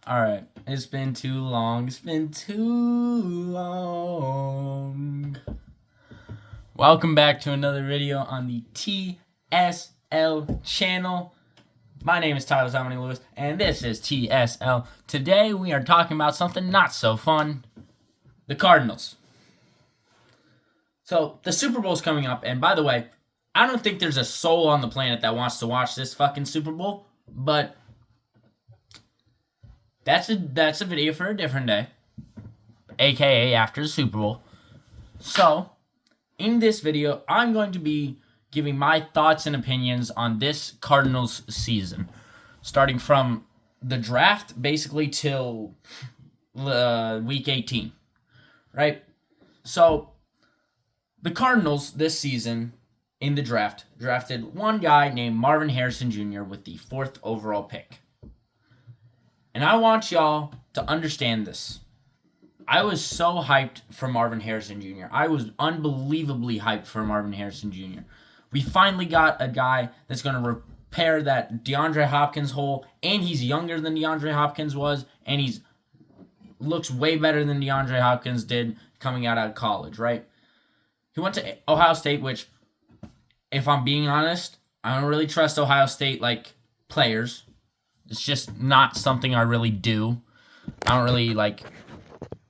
Alright, it's been too long. It's been too long. Welcome back to another video on the TSL channel. My name is Tyler Dominic Lewis, and this is TSL. Today we are talking about something not so fun. The Cardinals. So, the Super Bowl's coming up, and by the way, I don't think there's a soul on the planet that wants to watch this fucking Super Bowl, but that's a video for a different day, aka after the Super Bowl. So, in this video, I'm going to be giving my thoughts and opinions on this Cardinals season, starting from the draft basically till week 18, right? So, the Cardinals this season in the draft drafted one guy named Marvin Harrison Jr. with the 4th overall pick. And I want y'all to understand this. I was so hyped for Marvin Harrison Jr. I was unbelievably hyped for Marvin Harrison Jr. We finally got a guy that's going to repair that DeAndre Hopkins hole, and he's younger than DeAndre Hopkins was, and he's looks way better than DeAndre Hopkins did coming out of college, right? He went to Ohio State, which, if I'm being honest, I don't really trust Ohio State, players. It's just not something I really do. I don't really,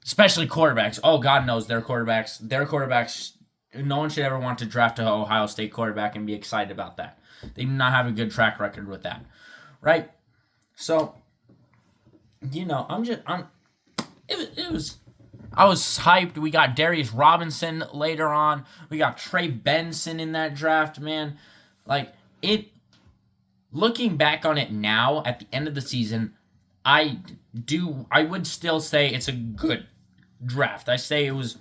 especially quarterbacks. Oh, God knows their quarterbacks, no one should ever want to draft an Ohio State quarterback and be excited about that. They do not have a good track record with that, right? So, I was hyped. We got Darius Robinson later on. We got Trey Benson in that draft, man. Looking back on it now, at the end of the season, I would still say it's a good draft. I say it was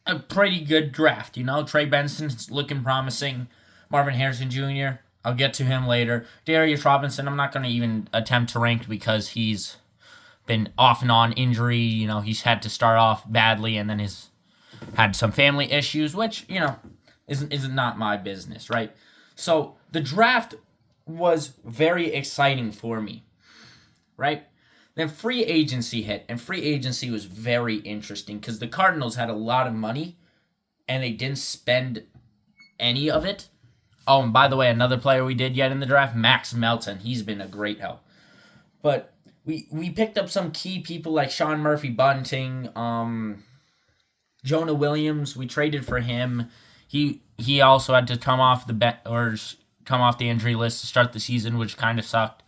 a pretty good draft, Trey Benson's looking promising. Marvin Harrison Jr., I'll get to him later. Darius Robinson, I'm not going to even attempt to rank because he's been off and on injury. He's had to start off badly and then he's had some family issues, which, is not my business, right? So the draft was very exciting for me, right? Then free agency hit, and free agency was very interesting because the Cardinals had a lot of money and they didn't spend any of it. Oh, and by the way, another player we did get in the draft, Max Melton. He's been a great help. But we picked up some key people like Sean Murphy Bunting, Jonah Williams. We traded for him. He also had to come off the injury list to start the season, which kind of sucked,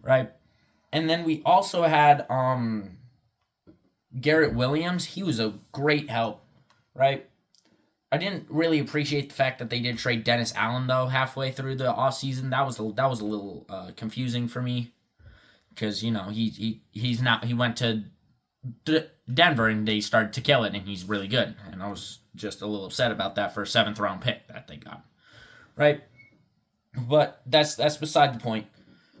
right? And then we also had Garrett Williams. He was a great help, right? I didn't really appreciate the fact that they did trade Dennis Allen, though, halfway through the offseason. That was a little confusing for me because, he went to Denver and they started to kill it, and he's really good. And I was just a little upset about that for a 7th-round pick that they got, right? But that's beside the point.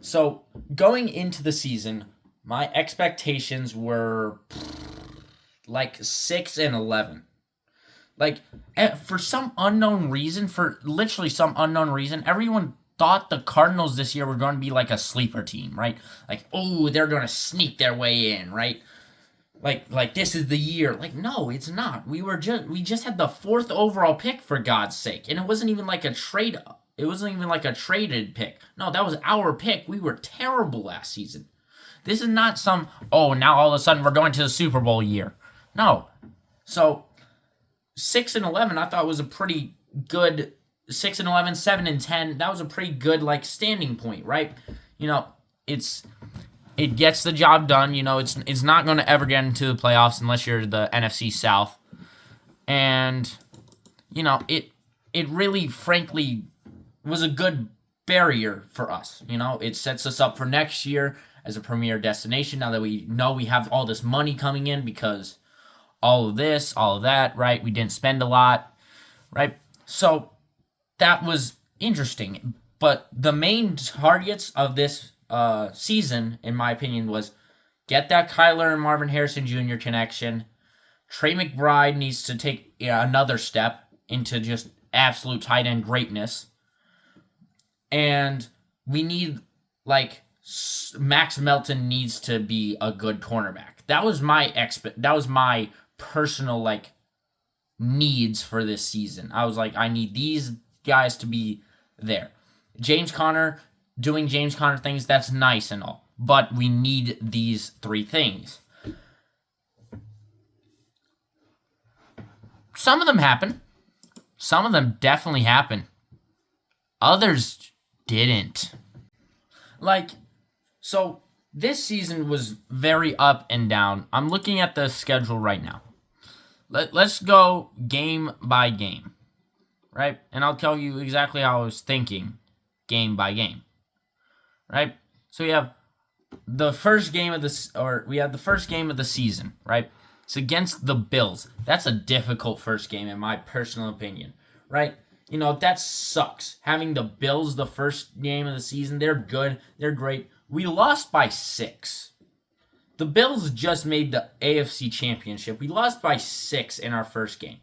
So, going into the season, my expectations were 6-11. For some unknown reason, everyone thought the Cardinals this year were going to be like a sleeper team, right? They're going to sneak their way in, right? This is the year. No, it's not. We just had the 4th overall pick, for God's sake, and it wasn't even like a trade. It wasn't even like a traded pick. No, that was our pick. We were terrible last season. This is not now all of a sudden we're going to the Super Bowl year. No. So, 6-11, I thought was a pretty good 6-11, 7-10. That was a pretty good standing point, right? It gets the job done. It's not going to ever get into the playoffs unless you're the NFC South, and it really, frankly, was a good barrier for us. It sets us up for next year as a premier destination now that we know we have all this money coming in because all of this, all of that, right? We didn't spend a lot, right? So that was interesting. But the main targets of this season, in my opinion, was get that Kyler and Marvin Harrison Jr. connection. Trey McBride needs to take another step into just absolute tight end greatness. And we need Max Melton needs to be a good cornerback. That was my personal like needs for this season. I was like, I need these guys to be there. James Conner doing James Conner things, that's nice and all, but we need these three things. Some of them happen. Some of them definitely happen. Others didn't. Like, so this season was very up and down. I'm looking at the schedule right now. Let's go game by game, right? And I'll tell you exactly how I was thinking game by game, right? So we have the first game of the season, right? It's against the Bills. That's a difficult first game in my personal opinion, right? You know, that sucks. Having the Bills the first game of the season, they're good, they're great. We lost by 6. The Bills just made the AFC Championship. We lost by 6 in our first game,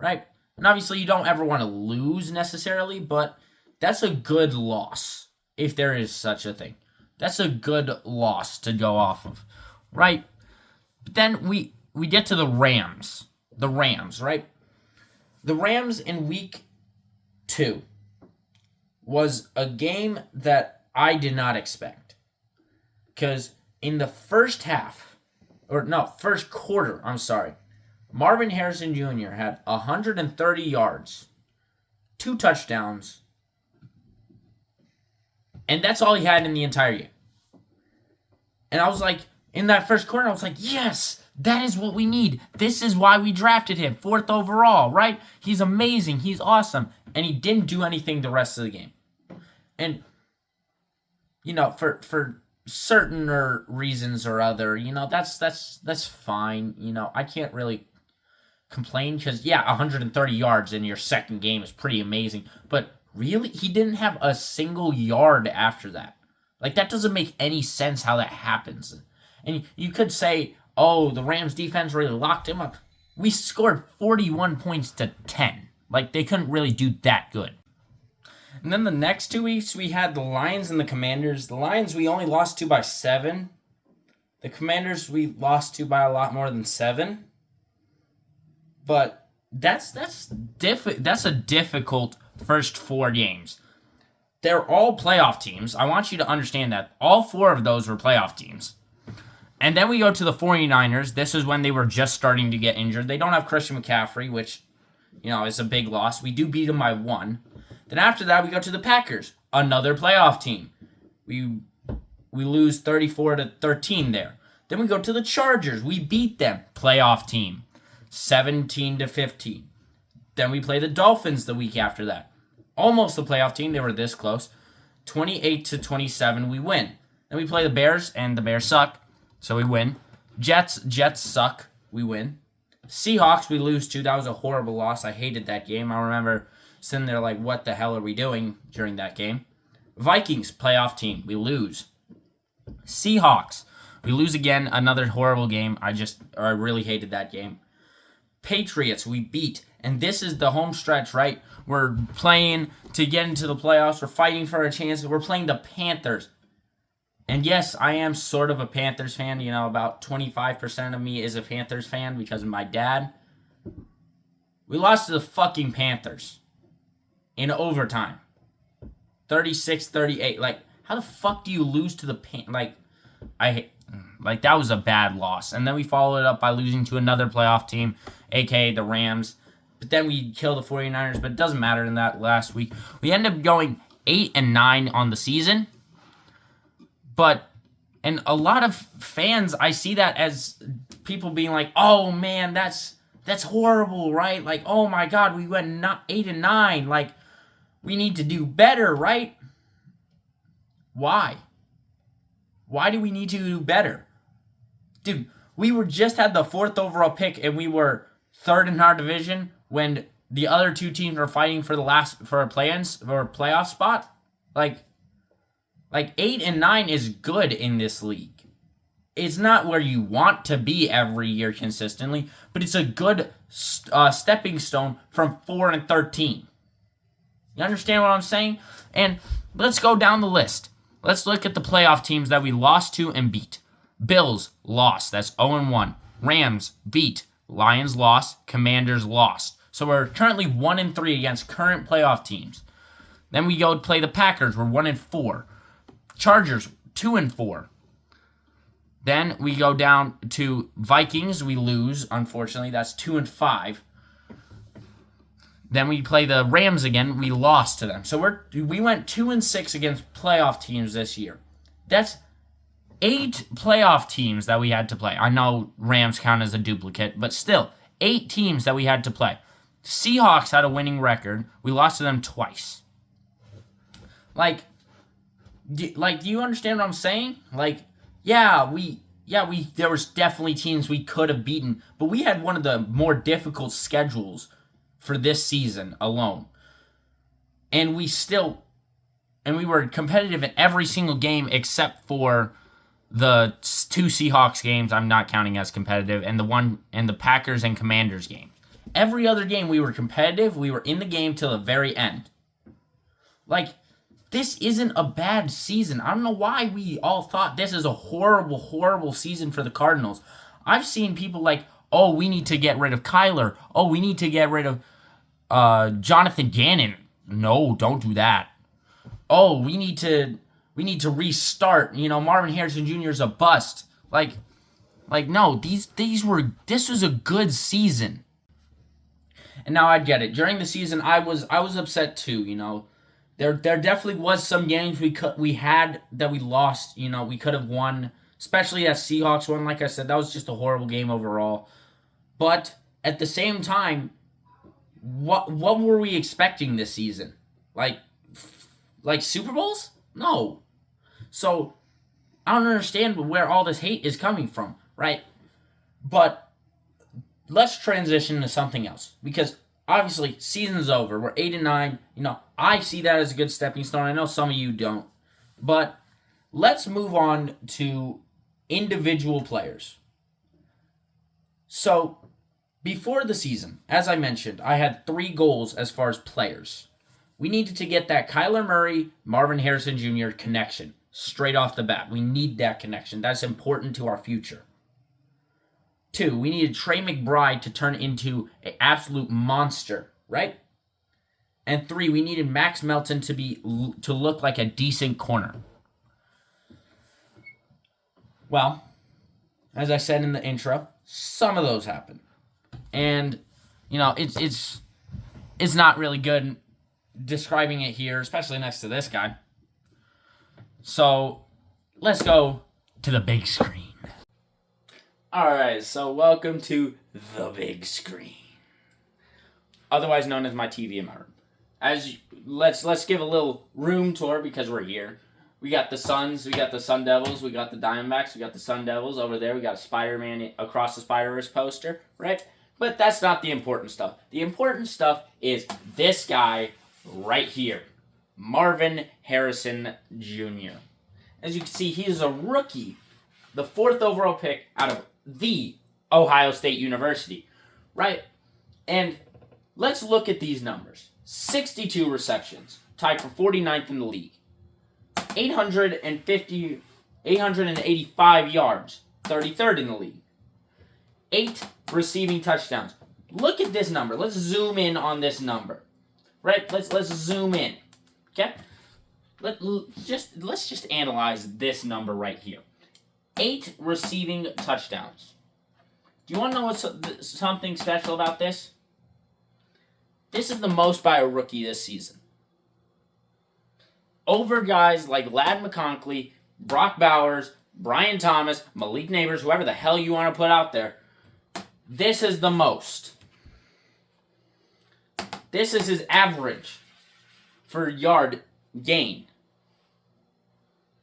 right? And obviously you don't ever want to lose necessarily, but that's a good loss, if there is such a thing. That's a good loss to go off of, right? But then we get to the Rams. The Rams, right? The Rams in week 2 was a game that I did not expect. Because in the first quarter, Marvin Harrison Jr. had 130 yards, 2 touchdowns, and that's all he had in the entire game. And I was like, in that first quarter, I was like, yes, that is what we need. This is why we drafted him, 4th overall, right? He's amazing. He's awesome. And he didn't do anything the rest of the game. And, you know, for certain reasons or other, you know, that's fine. You know, I can't really complain because, yeah, 130 yards in your second game is pretty amazing. But really, he didn't have a single yard after that. Like, that doesn't make any sense how that happens. And you could say, oh, the Rams defense really locked him up. We scored 41 points to 10. Like, they couldn't really do that good. And then the next 2 weeks, we had the Lions and the Commanders. The Lions, we only lost to by 7. The Commanders, we lost to by a lot more than 7. But that's a difficult first 4 games. They're all playoff teams. I want you to understand that. All 4 of those were playoff teams. And then we go to the 49ers. This is when they were just starting to get injured. They don't have Christian McCaffrey, which, you know, is a big loss. We do beat them by 1. Then after that, we go to the Packers, another playoff team. We lose 34-13 there. Then we go to the Chargers. We beat them, playoff team, 17-15. Then we play the Dolphins the week after that. Almost the playoff team. They were this close. 28-27, we win. Then we play the Bears, and the Bears suck, so we win. Jets suck, we win. Seahawks, we lose to. That was a horrible loss. I hated that game. I remember sitting there like, what the hell are we doing during that game? Vikings, playoff team, we lose. Seahawks, we lose again, another horrible game. I really hated that game. Patriots, we beat. And this is the home stretch, right? We're playing to get into the playoffs. We're fighting for a chance. We're playing the Panthers. And yes, I am sort of a Panthers fan. You know, about 25% of me is a Panthers fan because of my dad. We lost to the fucking Panthers in overtime. 36-38. Like, how the fuck do you lose to the Panthers? Like, that was a bad loss. And then we followed it up by losing to another playoff team, a.k.a. the Rams. But then we killed the 49ers, but it doesn't matter in that last week. We end up going 8-9 on the season. And a lot of fans, I see that as people being like, oh man, that's horrible, right? Like, oh my God, we went 8-9. Like, we need to do better, right? Why? Why do we need to do better? Dude, we just had the 4th overall pick and we were 3rd in our division when the other 2 teams were fighting for a playoff spot. Like 8-9 is good in this league. It's not where you want to be every year consistently, but it's a good stepping stone from 4-13. You understand what I'm saying? And let's go down the list. Let's look at the playoff teams that we lost to and beat. Bills lost. That's 0-1. Rams beat. Lions lost. Commanders lost. So we're currently 1-3 against current playoff teams. Then we go play the Packers. We're 1-4. Chargers 2-4. Then we go down to Vikings. We lose, unfortunately. That's 2-5. Then we play the Rams again. We lost to them. So we went 2-6 against playoff teams this year. That's 8 playoff teams that we had to play. I know Rams count as a duplicate, but still, 8 teams that we had to play. Seahawks had a winning record. We lost to them twice. Do you understand what I'm saying? There was definitely teams we could have beaten, but we had one of the more difficult schedules for this season alone. And we were competitive in every single game except for the 2 Seahawks games I'm not counting as competitive, and the Packers and Commanders game. Every other game we were competitive, we were in the game till the very end. This isn't a bad season. I don't know why we all thought this is a horrible, horrible season for the Cardinals. I've seen people oh, we need to get rid of Kyler. Oh, we need to get rid of Jonathan Gannon. No, don't do that. Oh, we need to restart. Marvin Harrison Jr. is a bust. No, this was a good season. And now I get it. During the season, I was upset too. There definitely was some games we had that we lost. We could have won, especially that Seahawks one. Like I said, that was just a horrible game overall. But at the same time, what were we expecting this season? Like Super Bowls? No. So I don't understand where all this hate is coming from, right? But let's transition to something else, because obviously season's over. We're 8-9. I see that as a good stepping stone. I know some of you don't. But let's move on to individual players. So before the season, as I mentioned, I had 3 goals as far as players. We needed to get that Kyler Murray, Marvin Harrison Jr. connection straight off the bat. We need that connection. That's important to our future. 2, we needed Trey McBride to turn into an absolute monster, right? And 3, we needed Max Melton to look like a decent corner. Well, as I said in the intro, some of those happened. And, it's not really good describing it here, especially next to this guy. So, let's go to the big screen. Alright, so welcome to the big screen. Otherwise known as my TV in my room. Let's give a little room tour because we're here. We got the Suns, we got the Sun Devils, we got the Diamondbacks, we got the Sun Devils over there. We got a Spider-Man across the Spider-Verse poster, right? But that's not the important stuff. The important stuff is this guy right here, Marvin Harrison Jr. As you can see, he is a rookie, the 4th overall pick out of the Ohio State University, right? And let's look at these numbers. 62 receptions, tied for 49th in the league. 885 yards, 33rd in the league. 8 receiving touchdowns. Look at this number. Let's zoom in on this number. Right? Let's zoom in. Okay? Let's just analyze this number right here. 8 receiving touchdowns. Do you want to know what's something special about this? This is the most by a rookie this season. Over guys like Ladd McConkey, Brock Bowers, Brian Thomas, Malik Neighbors, whoever the hell you want to put out there. This is the most. This is his average for yard gain.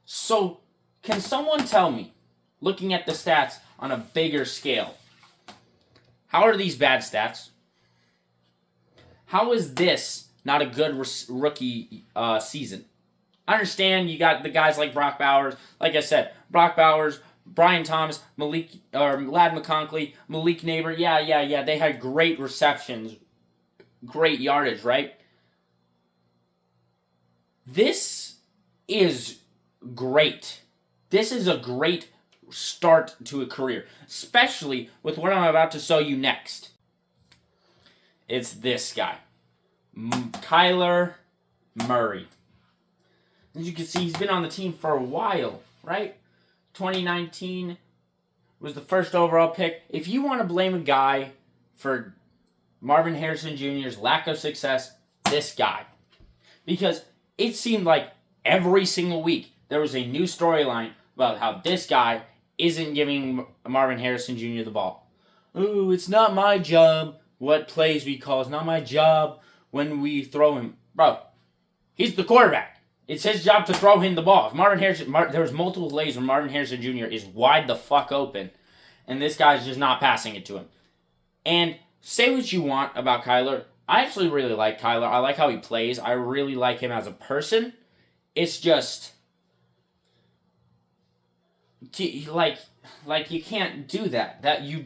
So, can someone tell me, looking at the stats on a bigger scale, how are these bad stats? How is this not a good rookie season? I understand you got the guys like Brock Bowers. Like I said, Brock Bowers, Brian Thomas, Ladd McConkey, Malik Neighbor. Yeah. They had great receptions, great yardage, right? This is great. This is a great start to a career, especially with what I'm about to show you next. It's this guy, Kyler Murray. As you can see, he's been on the team for a while, right? 2019 was the first overall pick. If you want to blame a guy for Marvin Harrison Jr.'s lack of success, this guy. Because it seemed like every single week there was a new storyline about how this guy isn't giving Marvin Harrison Jr. the ball. Ooh, it's not my job what plays we call. It's not my job when we throw him. Bro, he's the quarterback. It's his job to throw him the ball. If there was multiple plays where Marvin Harrison Jr. is wide the fuck open, and this guy's just not passing it to him. And say what you want about Kyler. I actually really like Kyler. I like how he plays. I really like him as a person. It's just like you can't do that.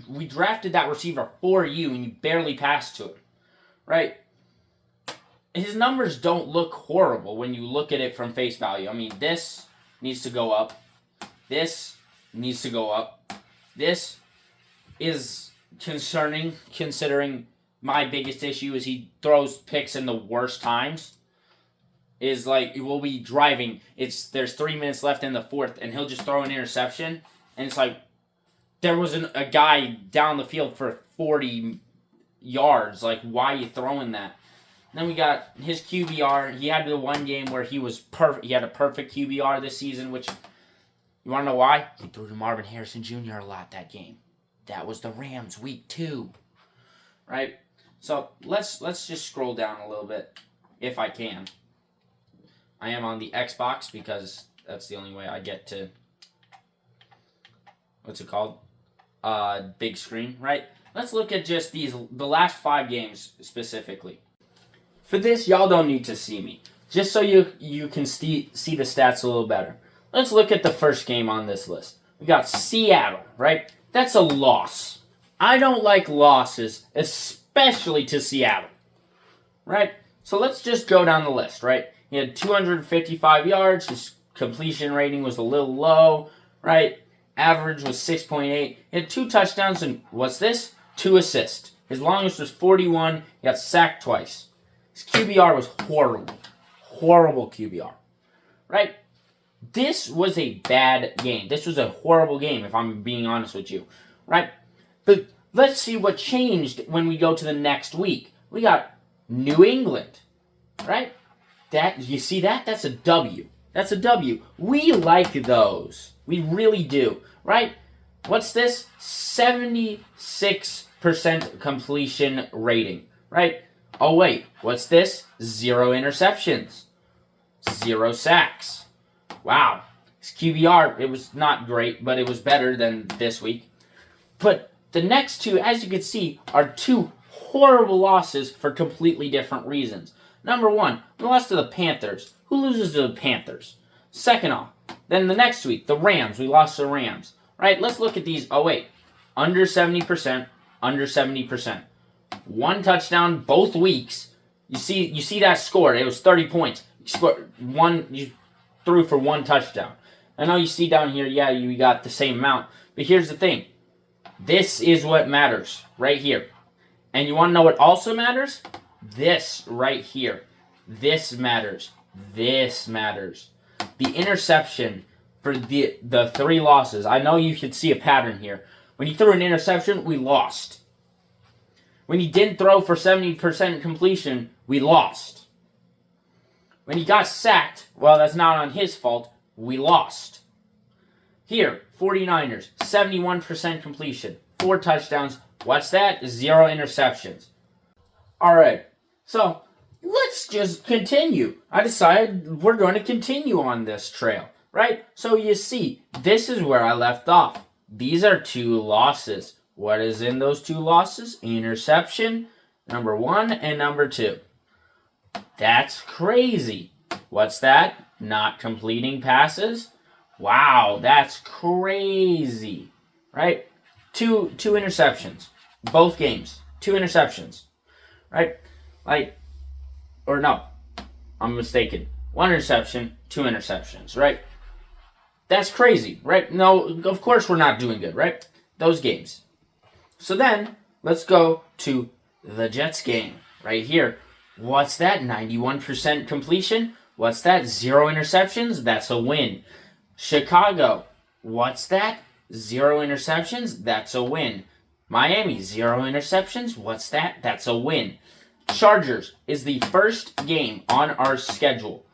We drafted that receiver for you and you barely passed to him. Right? His numbers don't look horrible when you look at it from face value. I mean, this needs to go up. This needs to go up. This is concerning, considering my biggest issue is he throws picks in the worst times. Is like, we'll be driving, there's 3 minutes left in the fourth, and he'll just throw an interception, and it's like, there was a guy down the field for 40 yards. Like, why are you throwing that? Then we got his QBR. He had the one game where he was perfect. He had a perfect QBR this season, which, you want to know why? He threw to Marvin Harrison Jr. a lot that game. That was the Rams, week 2. Right? So, let's just scroll down a little bit, if I can. I am on the Xbox because that's the only way I get to, what's it called? Big screen, right? Let's look at just the last 5 games specifically. For this, y'all don't need to see me. Just so you can see the stats a little better. Let's look at the first game on this list. We got Seattle, right? That's a loss. I don't like losses, especially to Seattle, right? So let's just go down the list, right? He had 255 yards. His completion rating was a little low, right? Average was 6.8. He had 2 touchdowns and, what's this? 2 assists. His longest was 41. He got sacked twice. His QBR was horrible. Horrible QBR, right? This was a bad game. This was a horrible game, if I'm being honest with you, right? But let's see what changed when we go to the next week. We got New England, right? You see that? That's a W. That's a W. We like those. We really do, right? What's this? 76% completion rating, right? Oh, wait. What's this? 0 interceptions. 0 sacks. Wow. His QBR, it was not great, but it was better than this week. But the next 2, as you can see, are 2 horrible losses for completely different reasons. Number 1, we lost to the Panthers. Who loses to the Panthers? Second off, then the next week, the Rams. We lost to the Rams. Right, let's look at these. Oh, wait. Under 70%. Under 70%. 1 touchdown both weeks. You see that score. It was 30 points. You threw for 1 touchdown. I know you see down here, yeah, you got the same amount. But here's the thing. This is what matters right here. And you want to know what also matters? This right here. This matters. This matters. The interception for the 3 losses. I know you can see a pattern here. When he threw an interception, we lost. When he didn't throw for 70% completion, we lost. When he got sacked, well, that's not on his fault, we lost. Here, 49ers, 71% completion, 4 touchdowns. What's that? 0 interceptions. Alright, so let's just continue. I decided we're going to continue on this trail, right? So you see, this is where I left off. These are 2 losses. What is in those 2 losses? Interception, number 1 and number 2. That's crazy. What's that? Not completing passes? Wow, that's crazy. Right? 2 interceptions. Both games. 2 interceptions. Right? Or no. I'm mistaken. 1 interception, 2 interceptions. Right? That's crazy, right? No, of course we're not doing good, right? Those games. So then, let's go to the Jets game right here. What's that? 91% completion? What's that? 0 interceptions? That's a win. Chicago. What's that? 0 interceptions? That's a win. Miami. 0 interceptions? What's that? That's a win. Chargers is the first game on our schedule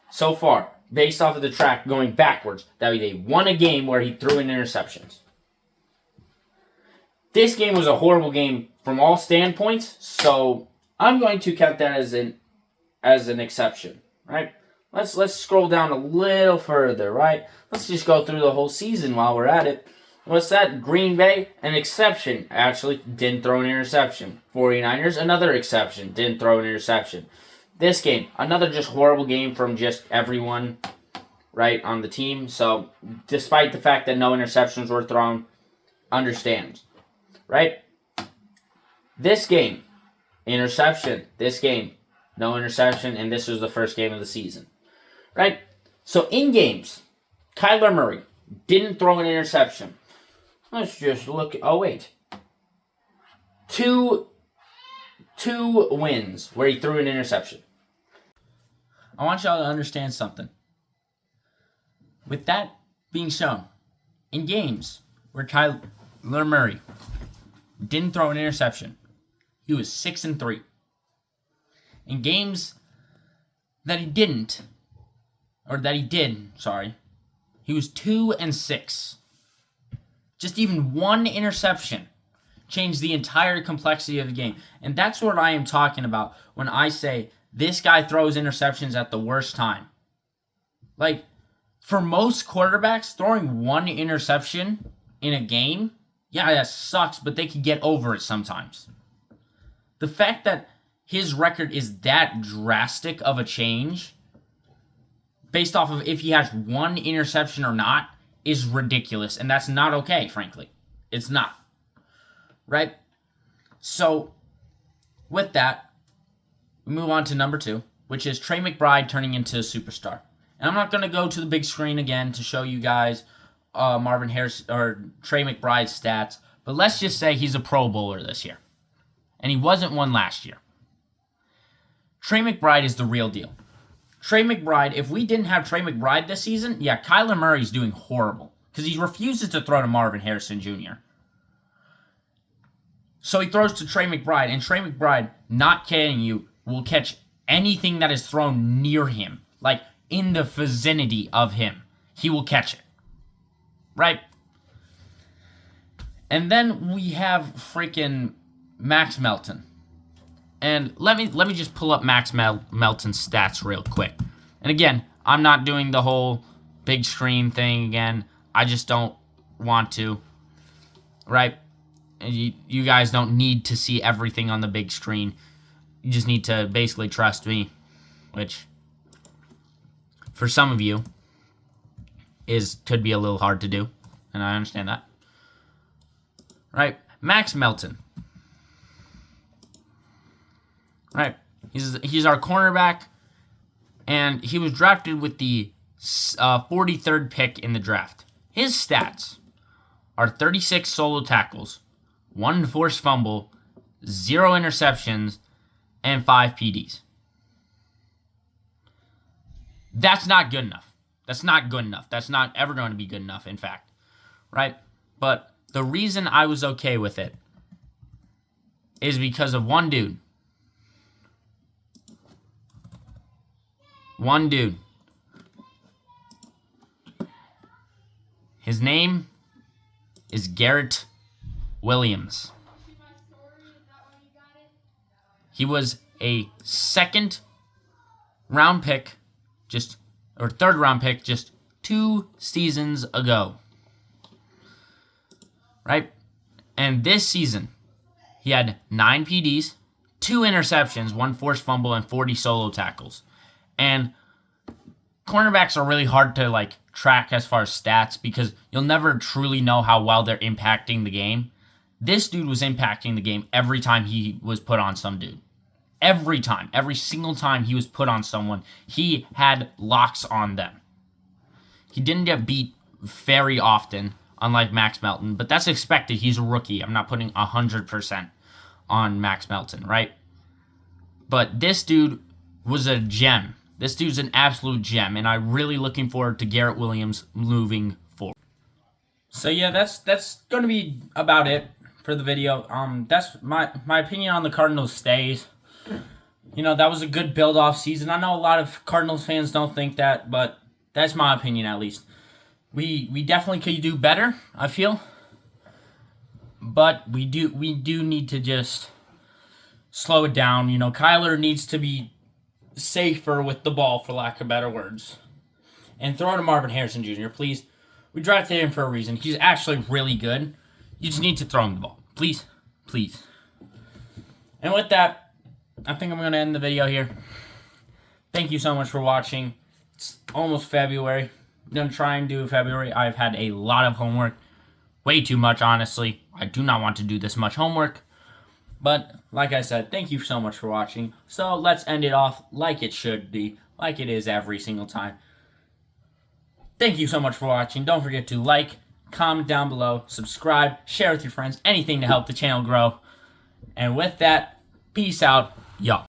so far, based off of the track going backwards, that they won a game where he threw in interceptions. This game was a horrible game from all standpoints, so I'm going to count that as an exception, right? Let's scroll down a little further, right? Let's just go through the whole season while we're at it. What's that? Green Bay, an exception. Actually, didn't throw an interception. 49ers, another exception. Didn't throw an interception. This game, another just horrible game from just everyone, right, on the team. So, despite the fact that no interceptions were thrown, understands, right? This game, interception. This game, no interception, and this was the first game of the season, right? So, in games, Kyler Murray didn't throw an interception. Let's just look. Oh, wait. Two wins where he threw an interception. I want y'all to understand something. With that being shown, in games where Kyler Murray didn't throw an interception, he was 6-3. In games that he didn't, or that he did, he was 2-6. Just even one interception changed the entire complexity of the game. And that's what I am talking about when I say this guy throws interceptions at the worst time. Like, for most quarterbacks, throwing one interception in a game, yeah, that sucks, but they can get over it sometimes. The fact that his record is that drastic of a change, based off of if he has one interception or not, is ridiculous. And that's not okay, frankly. It's not. Right? So, with that, we move on to number 2, which is Trey McBride turning into a superstar. And I'm not going to go to the big screen again to show you guys Marvin Harris or Trey McBride's stats, but let's just say he's a Pro Bowler this year. And he wasn't one last year. Trey McBride is the real deal. Trey McBride, if we didn't have Trey McBride this season, yeah, Kyler Murray's doing horrible because he refuses to throw to Marvin Harrison Jr. So he throws to Trey McBride, and Trey McBride, not kidding you, will catch anything that is thrown near him, like in the vicinity of him. He will catch it. Right? And then we have freaking Max Melton. And let me just pull up Max Melton's stats real quick. And again, I'm not doing the whole big screen thing again. I just don't want to. Right? And you guys don't need to see everything on the big screen. You just need to basically trust me, which for some of you could be a little hard to do, and I understand that. Right? Max Melton. Right. He's our cornerback, and he was drafted with the 43rd pick in the draft. His stats are 36 solo tackles, 1 forced fumble, 0 interceptions, and 5 PDs. That's not good enough. That's not good enough. That's not ever going to be good enough, in fact. Right? But the reason I was okay with it is because of one dude. One dude. His name is Garrett Williams. He was a third round pick just 2 seasons ago. Right? And this season, he had 9 PDs, 2 interceptions, 1 forced fumble, and 40 solo tackles. And cornerbacks are really hard to track as far as stats because you'll never truly know how well they're impacting the game. This dude was impacting the game every time he was put on some dude. Every time. Every single time he was put on someone, he had locks on them. He didn't get beat very often, unlike Max Melton, but that's expected. He's a rookie. I'm not putting 100% on Max Melton, right? But this dude was a gem. This dude's an absolute gem, and I'm really looking forward to Garrett Williams moving forward. So yeah, that's going to be about it for the video. That's my opinion on the Cardinals stays. That was a good build-off season. I know a lot of Cardinals fans don't think that, but that's my opinion at least. We definitely could do better, I feel. But we do need to just slow it down. Kyler needs to be safer with the ball, for lack of better words. And throw to Marvin Harrison Jr., please. We drafted him for a reason. He's actually really good. You just need to throw him the ball. Please. Please. And with that, I think I'm going to end the video here. Thank you so much for watching. It's almost February. I'm going to try and do February. I've had a lot of homework. Way too much, honestly. I do not want to do this much homework. But, like I said, thank you so much for watching. So, let's end it off like it should be. Like it is every single time. Thank you so much for watching. Don't forget to like, comment down below, subscribe, share with your friends. Anything to help the channel grow. And with that, peace out, y'all.